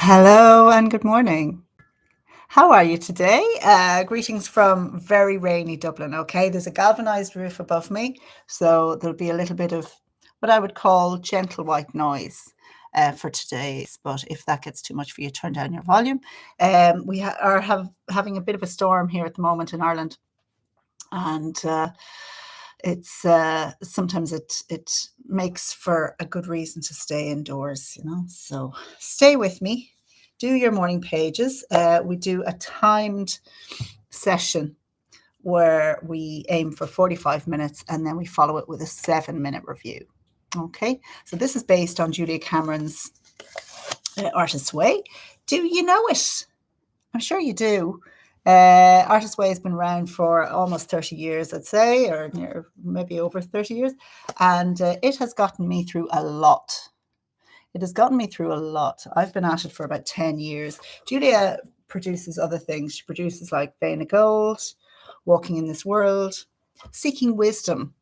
Hello and good morning. How are you today? Greetings from very rainy Dublin. Okay, there's a galvanized roof above me, so there'll be a little bit of what I would call gentle white noise for today's. But if that gets too much for you, turn down your volume. We are having a bit of a storm here at the moment in Ireland, and it's sometimes it makes for a good reason to stay indoors. So stay with me, do your morning pages. We do a timed session where we aim for 45 minutes and then we follow it with a 7-minute review. Okay, so this is based on Julia Cameron's Artist's Way. Do you know it? I'm sure you do. Artist's Way has been around for almost 30 years, I'd say, or maybe over 30 years. And it has gotten me through a lot. It has gotten me through a lot. I've been at it for about 10 years. Julia produces other things. She produces like Vein of Gold, Walking in This World, Seeking Wisdom.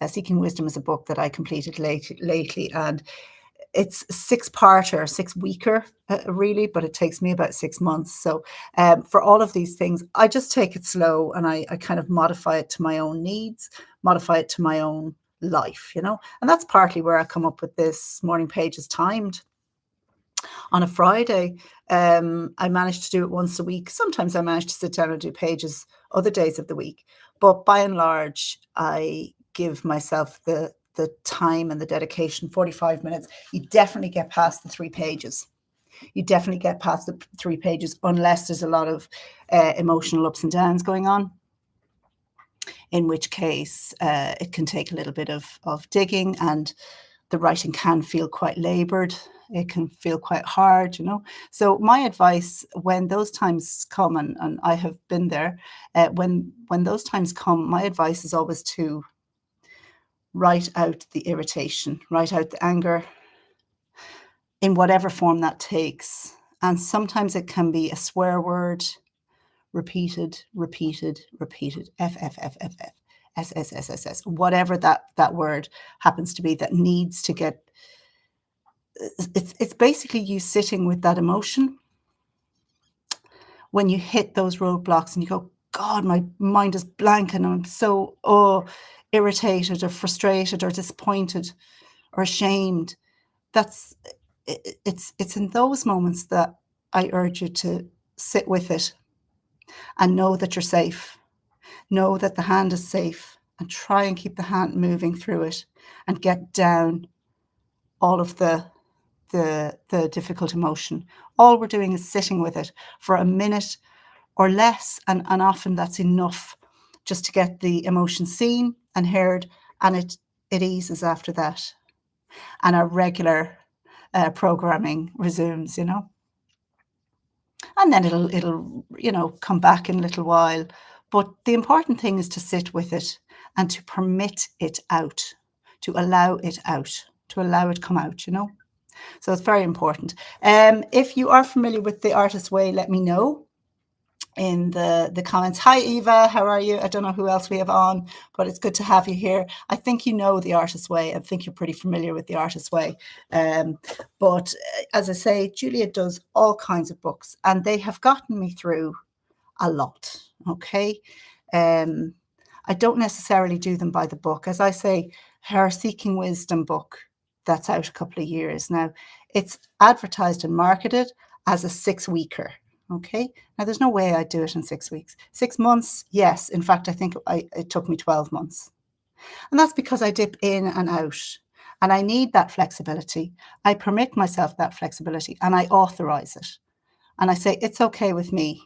Seeking Wisdom is a book that I completed lately, and it's 6-parter, 6-weeker, really, but it takes me about 6 months. So for all of these things, I just take it slow and I kind of modify it to my own needs, modify it to my own life. And that's partly where I come up with this morning pages timed on a Friday. I manage to do it once a week. Sometimes I manage to sit down and do pages other days of the week. But by and large, I give myself the time and the dedication, 45 minutes. You definitely get past the 3 pages. You definitely get past the 3 pages unless there's a lot of emotional ups and downs going on, in which case it can take a little bit of digging, and the writing can feel quite labored. It can feel quite hard. So my advice when those times come, and I have been there, when those times come, my advice is always to write out the irritation, write out the anger in whatever form that takes. And sometimes it can be a swear word, repeated, F, F, F, F, F, S, S, S, S, S, whatever that word happens to be that needs to get. It's basically you sitting with that emotion when you hit those roadblocks and you go, God, my mind is blank and I'm so irritated or frustrated or disappointed or ashamed. It's in those moments that I urge you to sit with it and know that you're safe. Know that the hand is safe and try and keep the hand moving through it and get down all of the difficult emotion. All we're doing is sitting with it for a minute or less, and often that's enough just to get the emotion seen and heard, and it eases after that. And our regular programming resumes. And then it'll come back in a little while. But the important thing is to sit with it and to permit it out, to allow it out, to allow it come out. So it's very important. If you are familiar with the Artist's Way, let me know in the comments. Hi, Eva. How are you? I don't know who else we have on, but it's good to have you here. I think you know the Artist's Way. I think you're pretty familiar with the Artist's Way. But as I say, Julia does all kinds of books, and they have gotten me through a lot. Okay. I don't necessarily do them by the book. As I say, her Seeking Wisdom book, that's out a couple of years now. It's advertised and marketed as a 6-weeker. Okay. Now, there's no way I'd do it in 6 weeks. 6 months, yes. In fact, I think it took me 12 months. And that's because I dip in and out. And I need that flexibility. I permit myself that flexibility and I authorize it. And I say, it's okay with me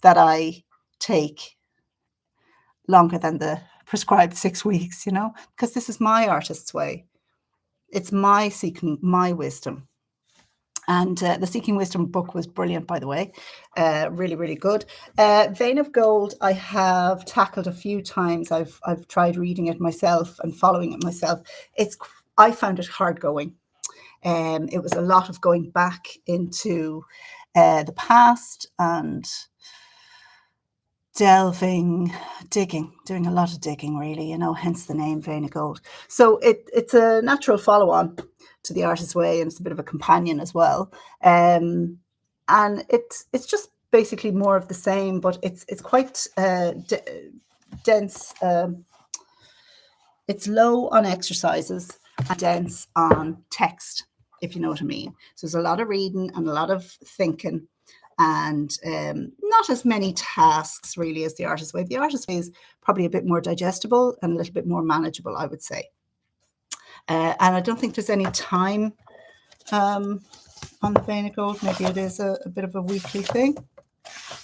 that I take longer than the prescribed 6 weeks, because this is my Artist's Way. It's my seeking, my wisdom. And the Seeking Wisdom book was brilliant, by the way. Really, really good. Vein of Gold, I have tackled a few times. I've tried reading it myself and following it myself. I found it hard going. It was a lot of going back into the past and delving, doing a lot of digging, really, hence the name Vein of Gold. So it's a natural follow-on to the Artist's Way, and it's a bit of a companion as well. and it's just basically more of the same, but it's quite dense. It's low on exercises and dense on text, if you know what I mean. So there's a lot of reading and a lot of thinking, and not as many tasks really as the Artist's Way. The Artist's Way is probably a bit more digestible and a little bit more manageable, I would say. And I don't think there's any time on the Vein of Gold. Maybe it is a bit of a weekly thing.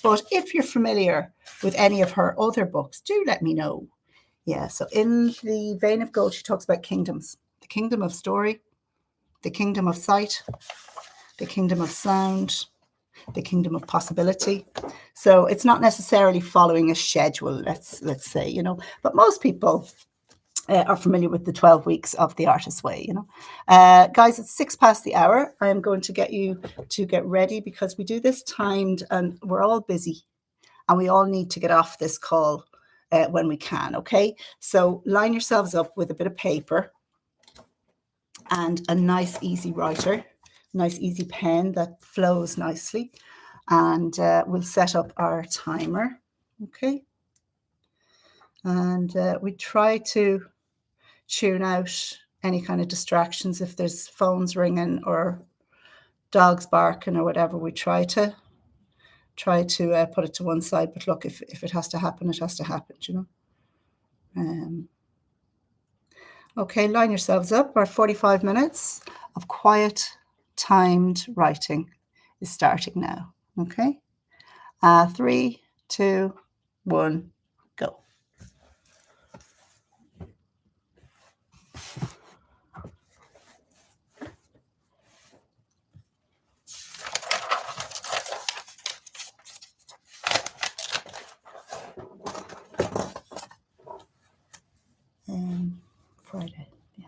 But if you're familiar with any of her other books, do let me know. Yeah, so in the Vein of Gold, she talks about kingdoms: the kingdom of story, the kingdom of sight, the kingdom of sound, the kingdom of possibility. So it's not necessarily following a schedule, let's say, you know, but most people are familiar with the 12 weeks of the Artist's Way, you know. Guys, it's 6 past the hour. I am going to get you to get ready because we do this timed and we're all busy and we all need to get off this call when we can, okay? So line yourselves up with a bit of paper and a nice easy writer, nice easy pen that flows nicely, and we'll set up our timer, okay? And we try to tune out any kind of distractions. If there's phones ringing or dogs barking or whatever, we try to put it to one side. But look, if it has to happen, it has to happen, you know. Okay, line yourselves up. Our 45 minutes of quiet, timed writing is starting now. Okay, 3, 2, 1, go. Friday, yeah.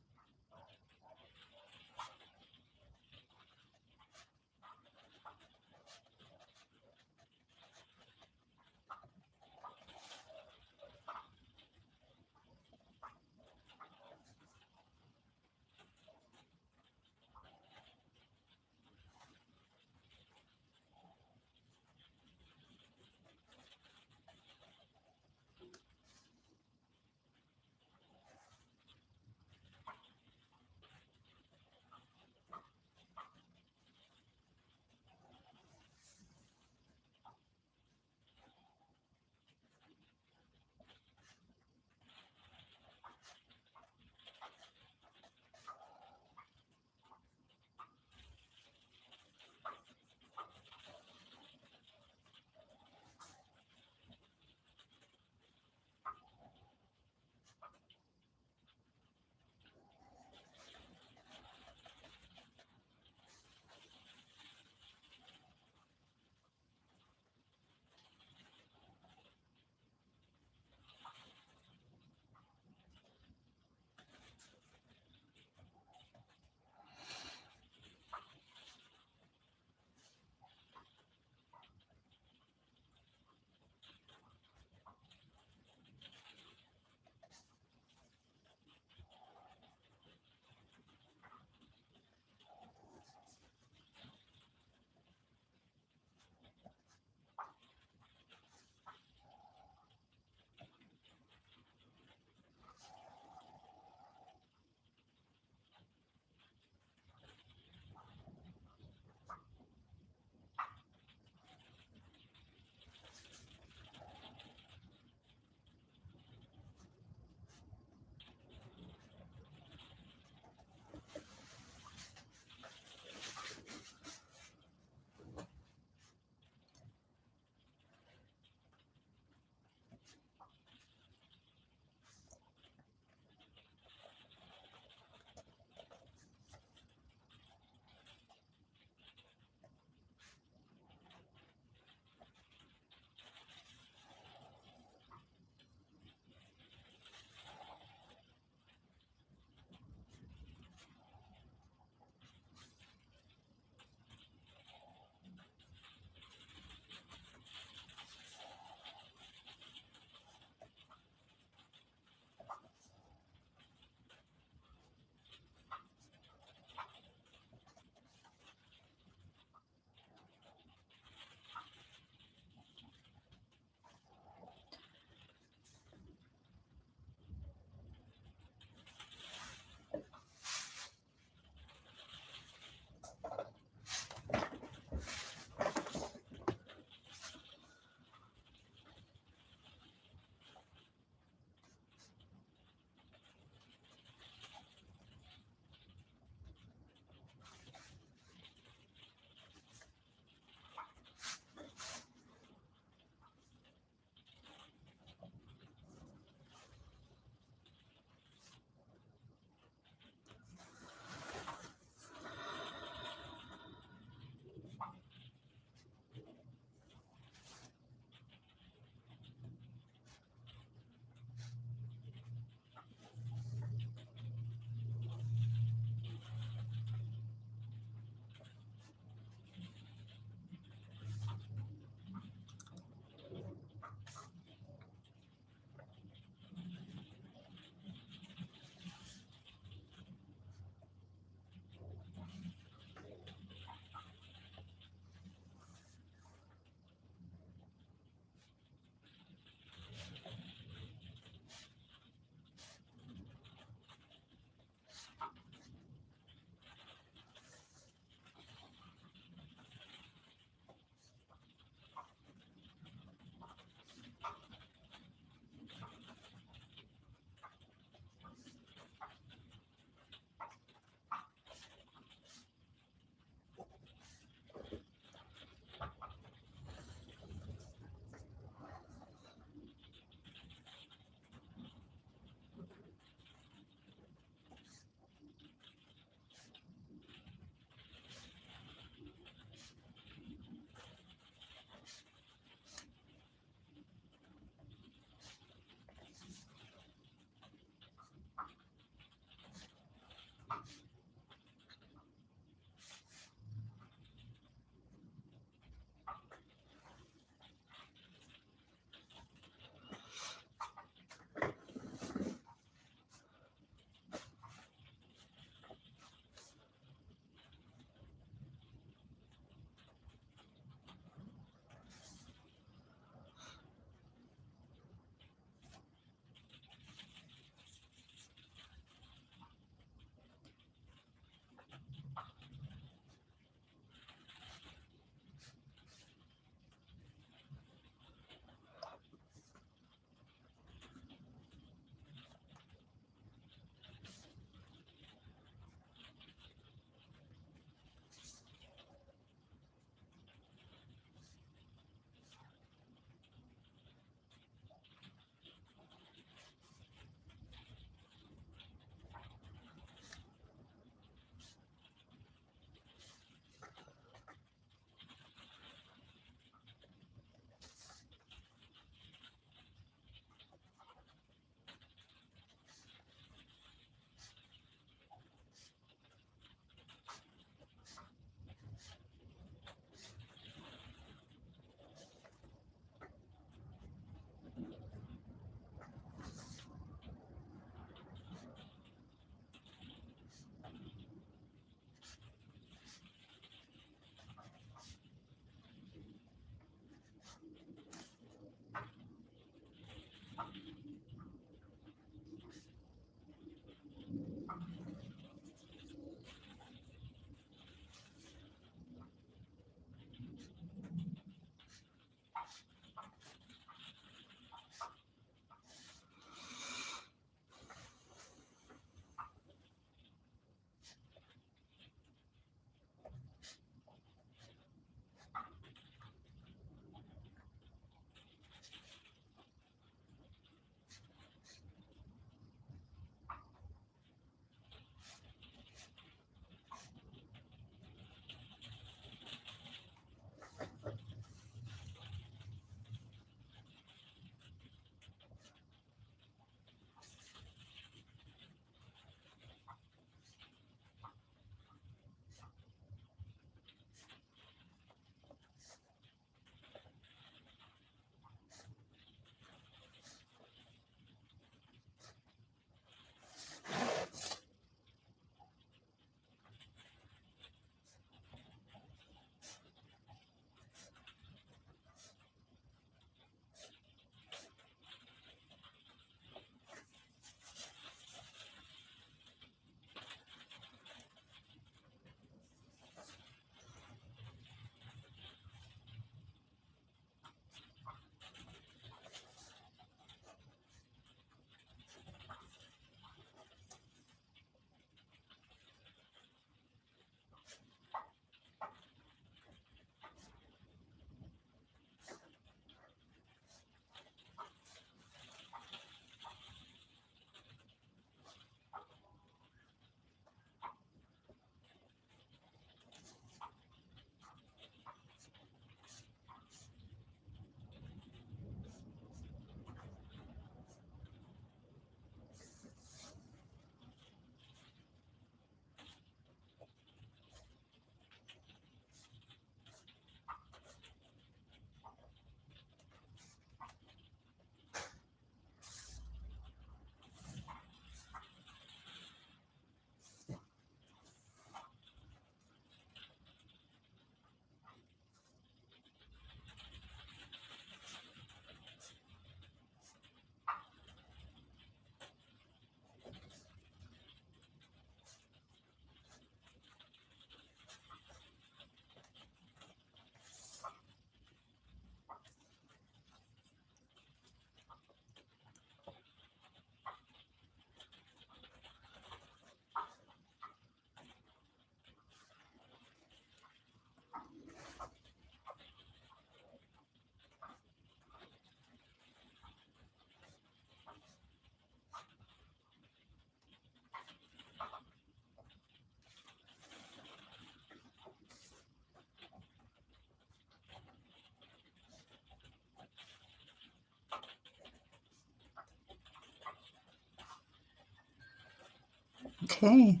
Okay.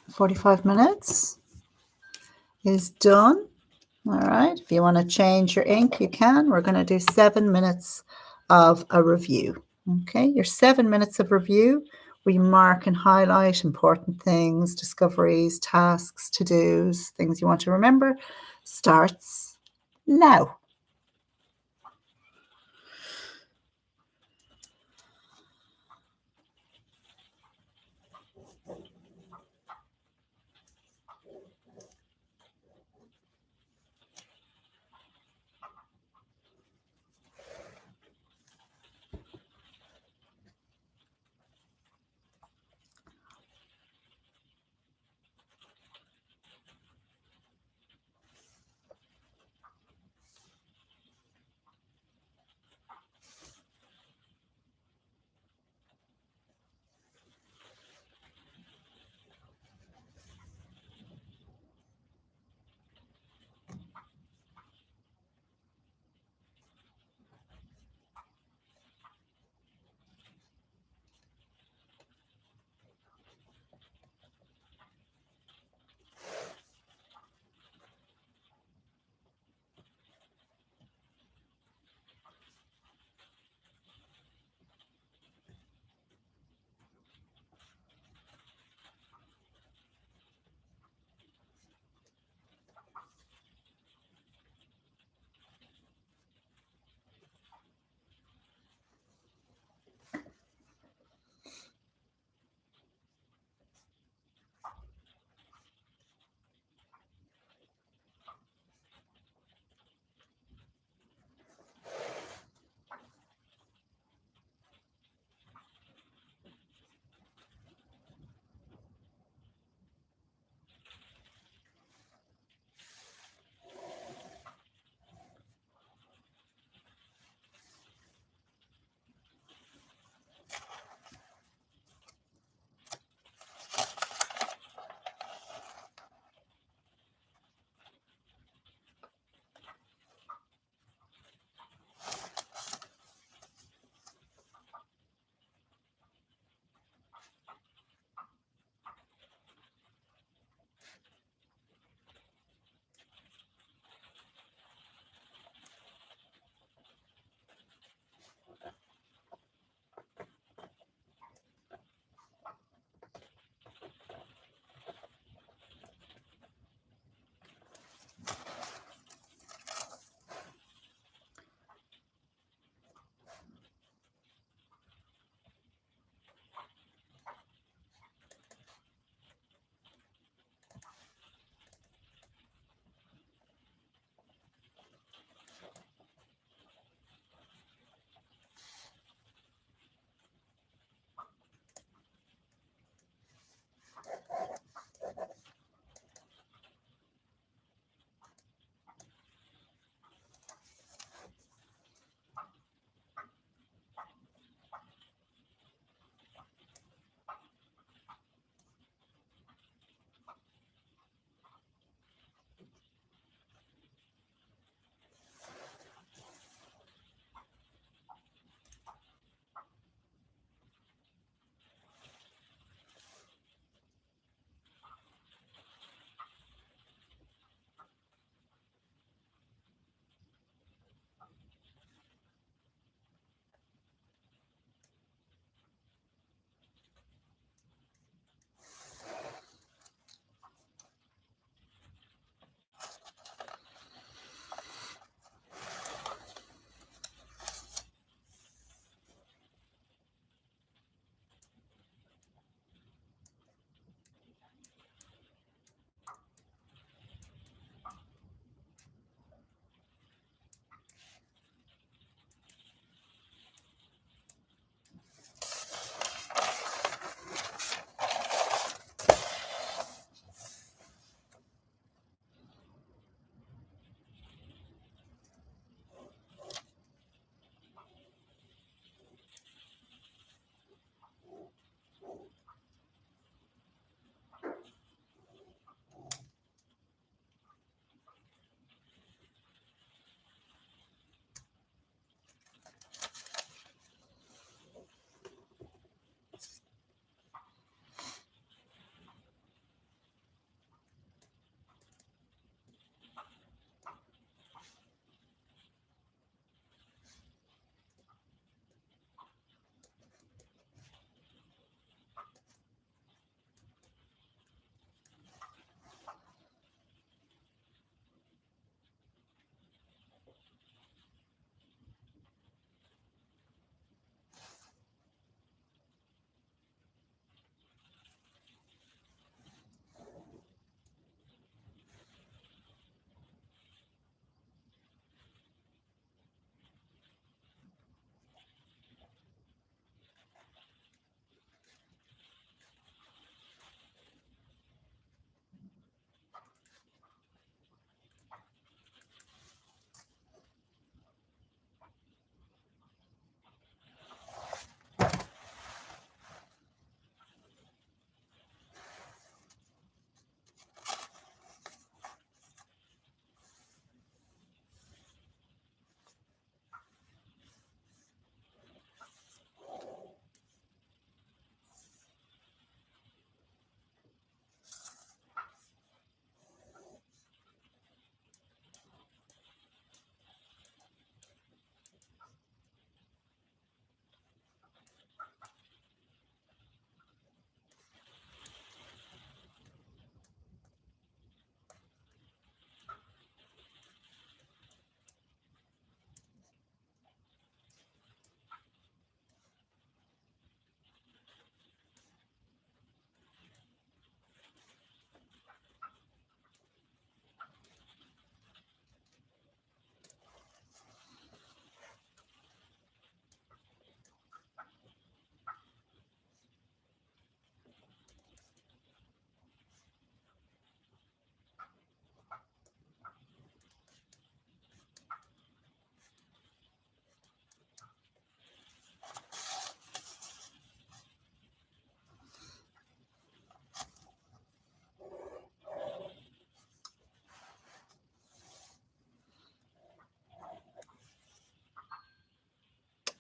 45 minutes is done. All right. If you want to change your ink, you can. We're going to do 7 minutes of a review. Okay. Your 7 minutes of review, where you mark and highlight important things, discoveries, tasks, to-dos, things you want to remember, starts now.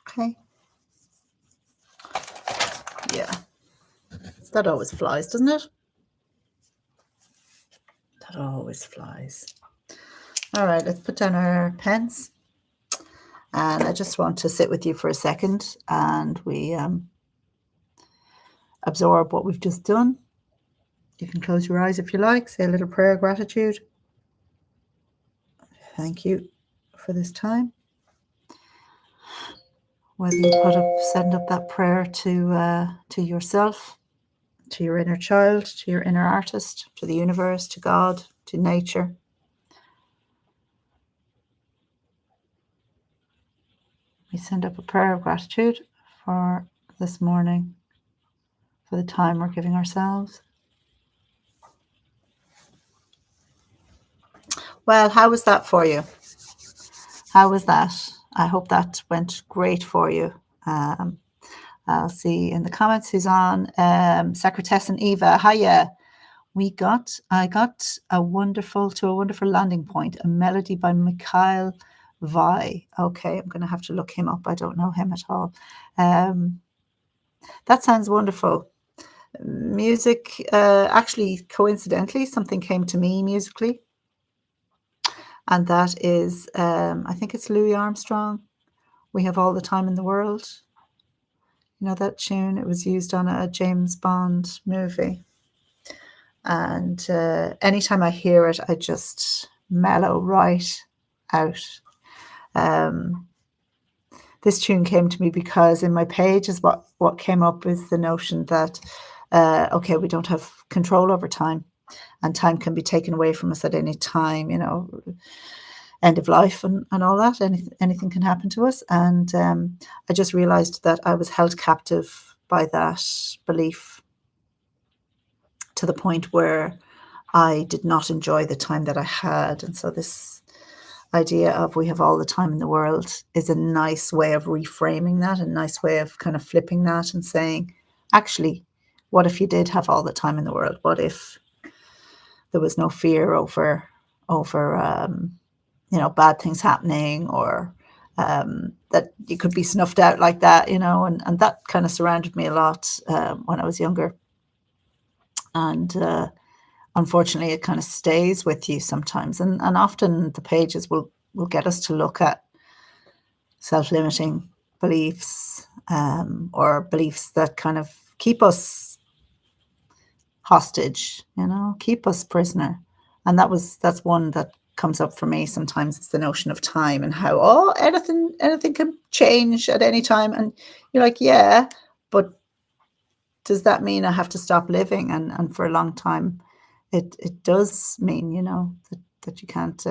Okay. Yeah, that always flies, doesn't it? That always flies. All right, let's put down our pens. And I just want to sit with you for a second and we absorb what we've just done. You can close your eyes if you like, say a little prayer of gratitude. Thank you for this time. Whether you send up that prayer to yourself, to your inner child, to your inner artist, to the universe, to God, to nature. We send up a prayer of gratitude for this morning, for the time we're giving ourselves. Well, how was that for you? How was that? I hope that went great for you. I'll see in the comments who's on. Secretess and Eva, hiya. I got a wonderful landing point, a melody by Mikhail Vi. Okay, I'm going to have to look him up. I don't know him at all. That sounds wonderful. Music, actually, coincidentally, something came to me musically. And that is, I think it's Louis Armstrong. We Have All the Time in the World. You know that tune? It was used on a James Bond movie. And anytime I hear it, I just mellow right out. This tune came to me because in my pages, what came up is the notion that, okay, we don't have control over time, and time can be taken away from us at any time, end of life and all that. Anything can happen to us. And I just realized that I was held captive by that belief to the point where I did not enjoy the time that I had. And so this idea of we have all the time in the world is a nice way of reframing that, a nice way of kind of flipping that and saying, actually, what if you did have all the time in the world? What if there was no fear over bad things happening, or that you could be snuffed out like that, and that kind of surrounded me a lot when I was younger. And unfortunately, it kind of stays with you sometimes. And often the pages will get us to look at self-limiting beliefs, or beliefs that kind of keep us hostage, keep us prisoner. And that's one that comes up for me sometimes. It's the notion of time and how anything can change at any time. And you're like, yeah, but does that mean I have to stop living? And for a long time, it does mean, that you can't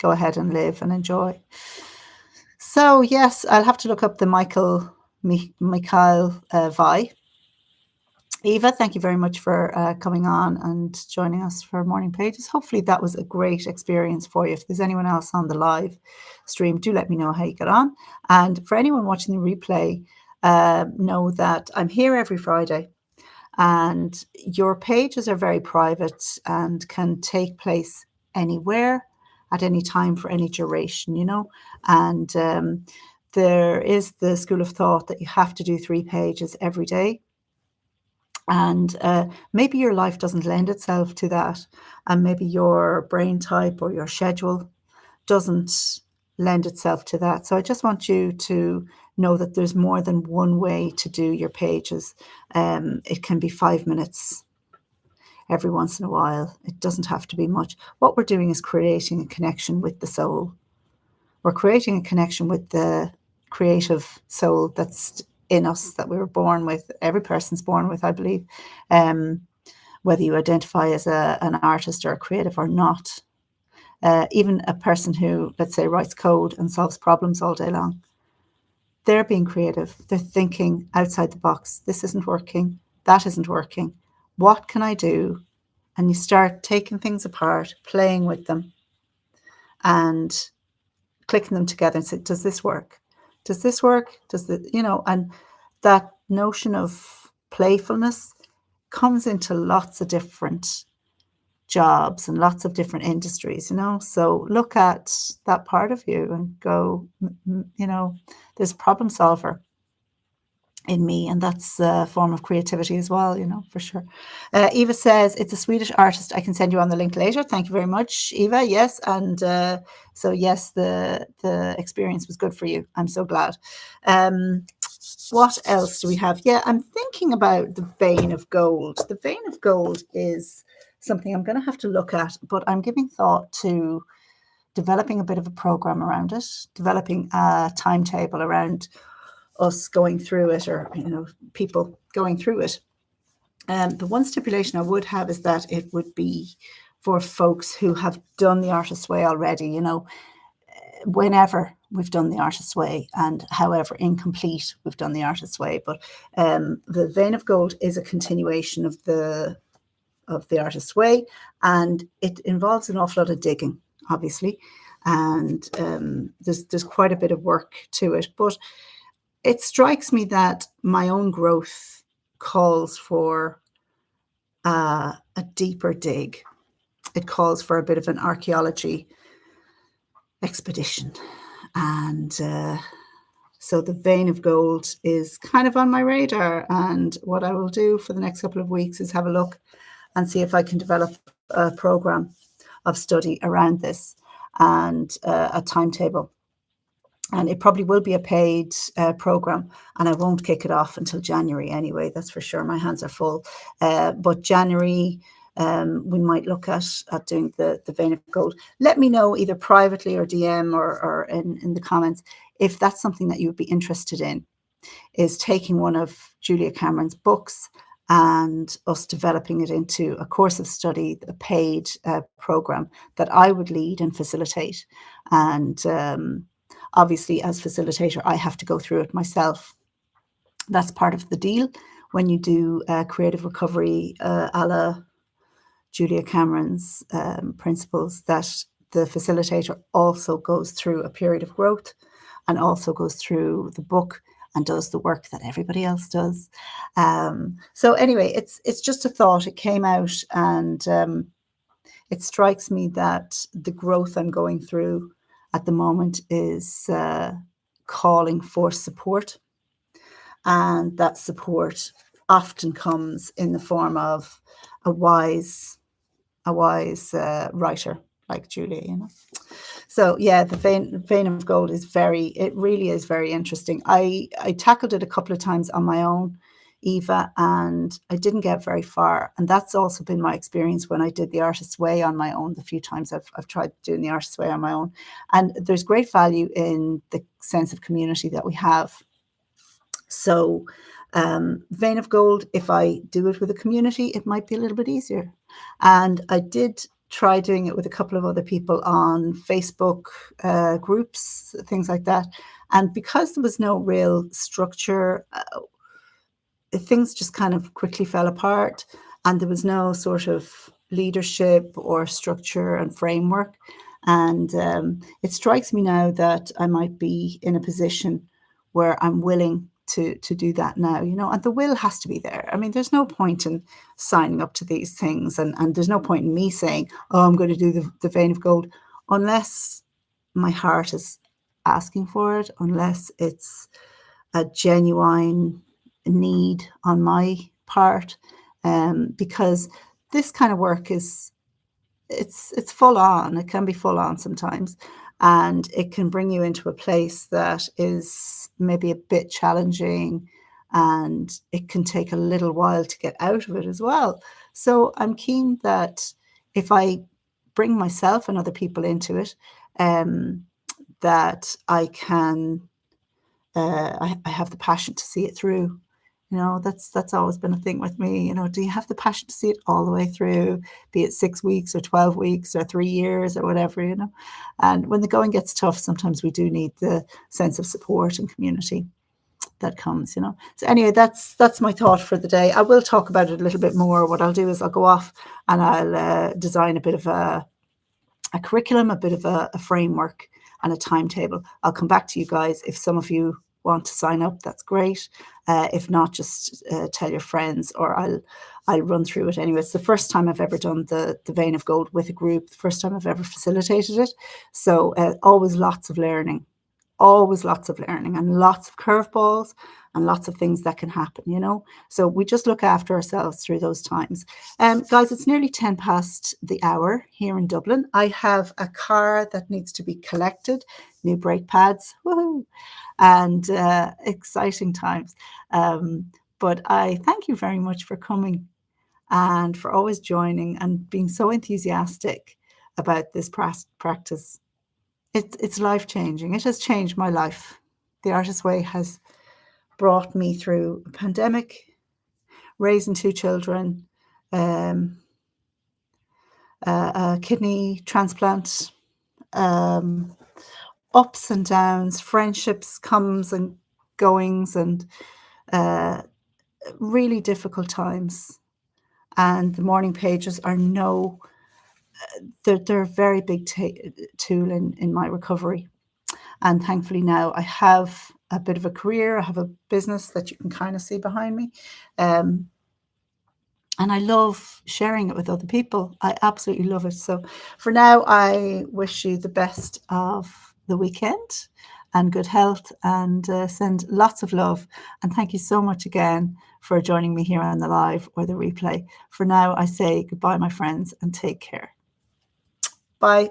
go ahead and live and enjoy. So yes, I'll have to look up the Mikhail Vi. Eva, thank you very much for coming on and joining us for Morning Pages. Hopefully that was a great experience for you. If there's anyone else on the live stream, do let me know how you got on. And for anyone watching the replay, know that I'm here every Friday, and your pages are very private and can take place anywhere at any time for any duration, and there is the school of thought that you have to do 3 pages every day. And maybe your life doesn't lend itself to that, and maybe your brain type or your schedule doesn't lend itself to that. So I just want you to know that there's more than one way to do your pages. It can be 5 minutes every once in a while. It doesn't have to be much. What we're doing is creating a connection with the soul. We're creating a connection with the creative soul that's in us, that we were born with. Every person's born with, I believe, whether you identify as an artist or a creative or not. Even a person who, let's say, writes code and solves problems all day long, they're being creative. They're thinking outside the box. This isn't working. That isn't working. What can I do? And you start taking things apart, playing with them, and clicking them together and say, does this work? Does this work? And that notion of playfulness comes into lots of different jobs and lots of different industries, So look at that part of you and go, there's a problem solver in me, and that's a form of creativity as well, for sure. Eva says it's a Swedish artist. I can send you on the link later. Thank you very much, Eva. Yes, and so yes, the experience was good for you. I'm so glad. What else do we have? Yeah, I'm thinking about the vein of gold. The vein of gold is something I'm going to have to look at, but I'm giving thought to developing a bit of a program around it, developing a timetable around us going through it, or people going through it. The one stipulation I would have is that it would be for folks who have done the Artist's Way already, whenever we've done the Artist's Way, and however incomplete we've done the Artist's Way. But the Vein of Gold is a continuation of the Artist's Way, and it involves an awful lot of digging, obviously, and there's quite a bit of work to it. But it strikes me that my own growth calls for a deeper dig. It calls for a bit of an archaeology expedition. And so the Vein of Gold is kind of on my radar. And what I will do for the next couple of weeks is have a look and see if I can develop a program of study around this, and a timetable. And it probably will be a paid program, and I won't kick it off until January anyway, that's for sure. My hands are full. But January, we might look at doing the Vein of Gold. Let me know either privately or DM or in the comments if that's something that you would be interested in, is taking one of Julia Cameron's books and us developing it into a course of study, a paid program that I would lead and facilitate. And obviously, as facilitator, I have to go through it myself. That's part of the deal when you do creative recovery a la Julia Cameron's principles, that the facilitator also goes through a period of growth and also goes through the book and does the work that everybody else does. So anyway, it's just a thought. It came out, and it strikes me that the growth I'm going through at the moment is calling for support, and that support often comes in the form of a wise writer like Julia, So yeah, the vein of Gold is it really is very interesting. I tackled it a couple of times on my own, Eva, and I didn't get very far. And that's also been my experience when I did the Artist's Way on my own. The few times I've tried doing the Artist's Way on my own, and there's great value in the sense of community that we have. So Vein of Gold, if I do it with a community, it might be a little bit easier. And I did try doing it with a couple of other people on Facebook groups, things like that. And because there was no real structure, things just kind of quickly fell apart, and there was no sort of leadership or structure and framework. And it strikes me now that I might be in a position where I'm willing to do that now, and the will has to be there. I mean, there's no point in signing up to these things, and there's no point in me saying, oh, I'm going to do the Vein of Gold, unless my heart is asking for it, unless it's a genuine need on my part, because this kind of work it's full on. It can be full on sometimes, and it can bring you into a place that is maybe a bit challenging, and it can take a little while to get out of it as well. So I'm keen that if I bring myself and other people into it, that I can I have the passion to see it through. That's always been a thing with me. Do you have the passion to see it all the way through, be it 6 weeks or 12 weeks or 3 years or whatever, And when the going gets tough, sometimes we do need the sense of support and community that comes, So anyway, that's my thought for the day. I will talk about it a little bit more. What I'll do is I'll go off and I'll design a bit of a curriculum, a bit of a framework and a timetable. I'll come back to you guys if some of you want to sign up, that's great. If not, just tell your friends, or I'll run through it anyway. It's the first time I've ever done the Vein of Gold with a group, the first time I've ever facilitated it. So always lots of learning, always lots of learning, and lots of curveballs and lots of things that can happen, you know. So we just look after ourselves through those times. Guys, it's nearly 10 past the hour here in Dublin. I have a car that needs to be collected, new brake pads, woohoo, and exciting times. But I thank you very much for coming and for always joining and being so enthusiastic about this practice. It's life-changing. It has changed my life. The Artist's Way has brought me through a pandemic, raising 2 children, a kidney transplant, ups and downs, friendships, comes and goings, and really difficult times. And the morning pages are they're a very big tool in my recovery. And thankfully now I have a bit of a career. I have a business that you can kind of see behind me. And I love sharing it with other people. I absolutely love it. So for now, I wish you the best of the weekend and good health, and send lots of love. And thank you so much again for joining me here on the live or the replay. For now, I say goodbye, my friends, and take care. Bye.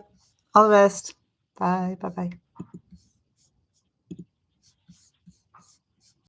All the best. Bye. Bye-bye.